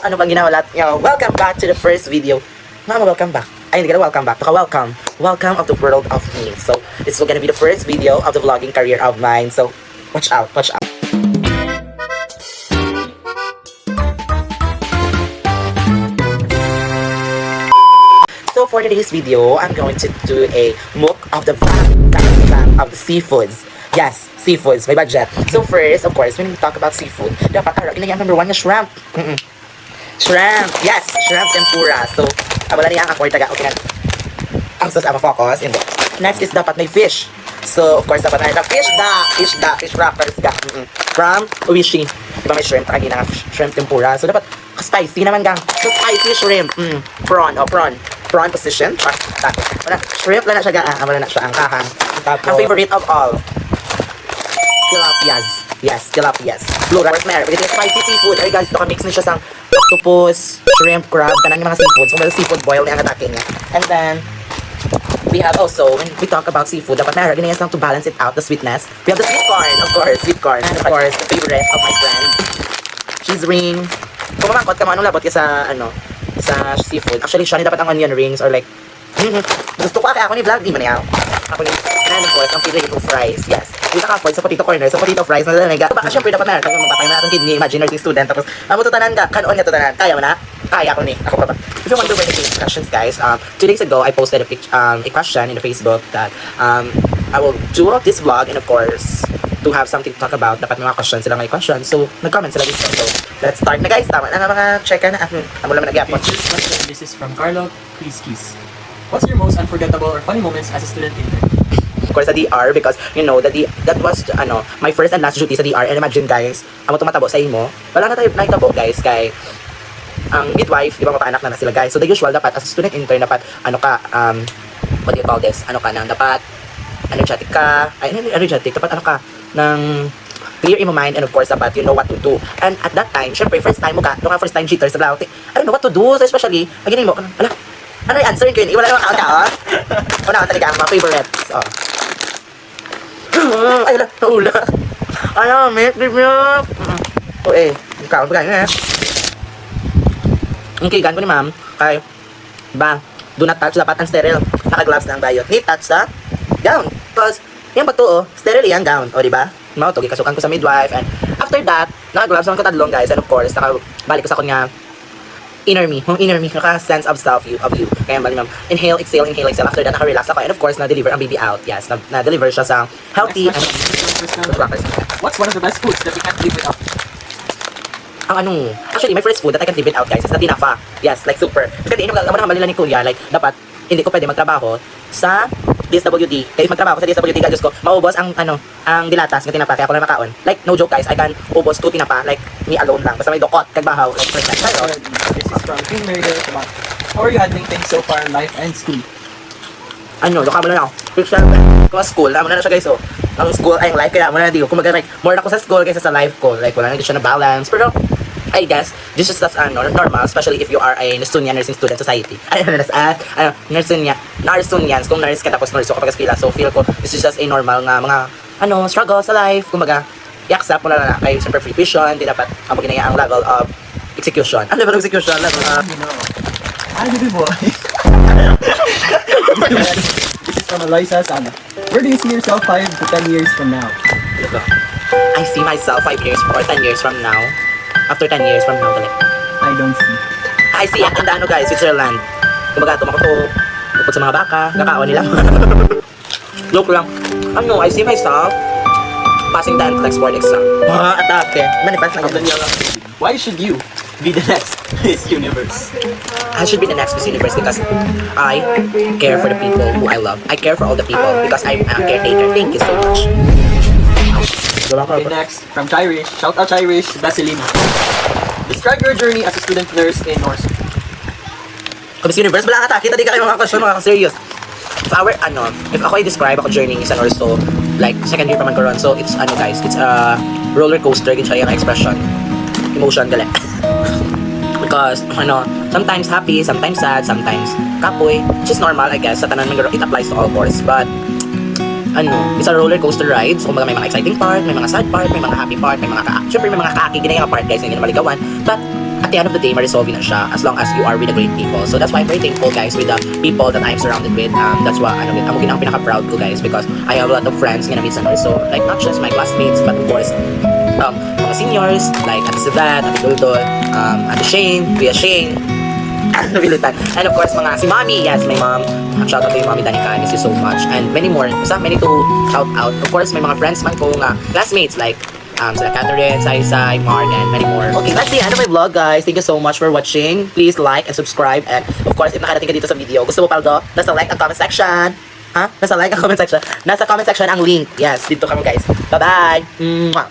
ano bang ginawa lahat nyo? Welcome back to the first video. Mama, welcome back. Ay, hindi ka na welcome back. Welcome. Welcome of the world of me. So, this is gonna be the first video of the vlogging career of mine. So, watch out, watch out. So for today's video, I'm going to do a look of the vlog of the seafoods. Yes, seafoods, may budget. So first, of course, when we talk about seafood, dapat ilagay ang number 1 na shrimp. Shrimp, yes, shrimp tempura. So, wala niya ang afford taga. Okay na. Ang sus, I'm focus. And next is dapat may fish. So, of course, dapat na fish wrappers ka. From Uishi. Diba may shrimp? Kagina nga shrimp tempura. So, dapat spicy naman gang. So, spicy shrimp. Prawn. Prawn position. Wala, shrimp lang na siya gaan. Wala na siya ang kahang. Ang favorite of all. Tilapias. Yes, tilapias. Blue rice mare. Because it's spicy seafood. Ay guys, ito ka-mix na siya sa octopus, shrimp, crab, tanang yung mga seafood. So, seafood boil na yung atake niya. And then, we have also, when we talk about seafood, dapat meron ganyan lang to balance it out, the sweetness. We have the sweet corn, of course, sweet corn. And of course, the favorite of my friend, cheese ring. Kung mamangkot ka mo, anong labot ka sa, sa seafood. Actually, siya dapat ang onion rings or like, gusto ko ako ni vlog, di man niya. Ako ni, and of course, ang favorite ko fries, yes. Kita ka po sa potato corner, sa potato fries, na talaga. Baka syempre dapat meron, kung mapatay mo natin kidney, imagine nursing student, tapos, amo tutanan ka, kanon niya tutanan, kaya mo na? Kaya ko ni, ako pa ba? If you wonder where the questions, guys, 2 days ago, I posted a question in the Facebook that, I will do this vlog, and of course, to have something to talk about, dapat mga questions sila may questions, so, nag-comment sila dito. So, let's start na guys, tama na nga mga checker na, amo lang nag-iapon. First question, this is from Carlo Kiss. What's your most unforgettable or funny moments as a student intern? Of course, sa DR, because, you know, that was, my first and last duty sa DR, and imagine guys, amo tumatabo sa imo, wala na tayo naitabo guys, kay, ang midwife, di ba mapaanak na sila guys, so the usual, dapat, as a student intern, dapat, what do you call this, dapat, energetic ka, dapat, ng, clear in my mind, and of course, dapat, you know what to do, and at that time, syempre, first time mo ka, first time cheater sa blaute, I don't know what to do, so especially, magiging mo, ano yung answer yun? Wala naman ka, Wala ka talaga, mga favorites, ay, wala, naula. Ayaw, make me up. Ikaw, pagkain Okay, gan ko ni ma'am, kay, do not touch, dapat ang sterile. Naka-gloves na ang bayot. Need touch sa gown. Because, yung pagtuo, sterile yung gown. O, diba? Mauto, kasukan ko sa midwife. And after that, naka-gloves naman ko tadlong, guys. And of course, nakabalik ko sa kunya, inner me, naka-sense of self of you. Kaya bali ma'am, inhale, exhale. After that, naka-relax ako. And of course, na-deliver ang baby out. Yes, na-deliver siya sa healthy. What's one of the best foods that you can't live without? Actually, my first food that I can live without, guys, is na tinafa. Yes, like super. Kasi nila ni Kuya, like, dapat, hindi ko pwede magtrabaho sa DSWD. Kaya if magtrabaho sa DSWD, Diyos ko, maubos ang dilatas ng tinapa, kaya ako lang makaon. Like, no joke guys, I can ubos 2 tinapa, like, me alone lang. Basta may dokot, kagbahaw, like, first time. This is from King Mary about how are you handling things so far, life and school? Doka mo na ako. Christian, kung school, mo na siya guys, so, ang school ay ang life, kaya mo na ko. Kung like, more na ako sa school kaysa sa life ko. Like, wala na siya na balance. Pero, I guess, this is just normal, especially if you are a nursing student society. Nursunians, kung nurse ka tapos nurse ka pag-eskwela. So, feel ko, this is just a normal nga mga, struggle sa life. Kumbaga, i-accept mo na kayo, siyempre free tuition, di dapat, ang ginaya ang level of execution. Ang level of execution, level of... Baby boy. This is from Eliza Sana. Where do you see yourself 5 to 10 years from now? I see myself 5 years or 10 years from now. After 10 years from now, dali. I don't see. I see it in the guys, Switzerland. Kumbaga, tumakuto, upod sa mga baka, kakaon nila. Joke lang. I see myself passing the NCLEX board exam. Atake. Manifest lang yun. Why should you be the next Miss Universe? I should be the next Miss Universe because I care for the people who I love. I care for all the people because I'm a caretaker. Thank you so much. Okay, next, from Chirish. Shout out Chirish Basilina. Describe your journey as a student nurse in Norse. Kung Miss Universe, wala ka kita di ka kayo mga question, mga serious. If ako i-describe ako journey sa Norse, so, like, second year pa man ko ron, so, it's, guys, it's a roller coaster, gin siya yung expression. Emotion, galit. Because, sometimes happy, sometimes sad, sometimes kapoy, which is normal, I guess, sa tanan man, it applies to all course, but, it's a roller coaster ride. So, may mga exciting part, may mga sad part, may mga happy part, may mga syempre may mga kaaki ginaya part guys na hindi na maligawan. But at the end of the day, ma-resolve na siya as long as you are with the great people. So that's why I'm very thankful, guys, with the people that I'm surrounded with. That's why, ang pinaka-proud ko, guys, because I have a lot of friends nga na minsan also, like, not just my classmates, but of course, mga seniors, like Ate Sivat, Ate Duldol, Ate Shane, Kuya Shane, Nabilutan. And of course, si Mommy, yes, my mom. Shout out to you, Mommy Danica, I miss you so much. And many more. Many to shout out. Of course, may mga friends man ko nga, classmates, like, sila Catherine, Sai, Mark, and many more. Okay, that's the end of my vlog, guys. Thank you so much for watching. Please like and subscribe. And of course, if nakarating ka dito sa video, gusto mo paldo, nasa like ang comment section. Nasa like ang comment section. Nasa comment section ang link. Yes, dito kami, guys. Bye-bye. Mwah.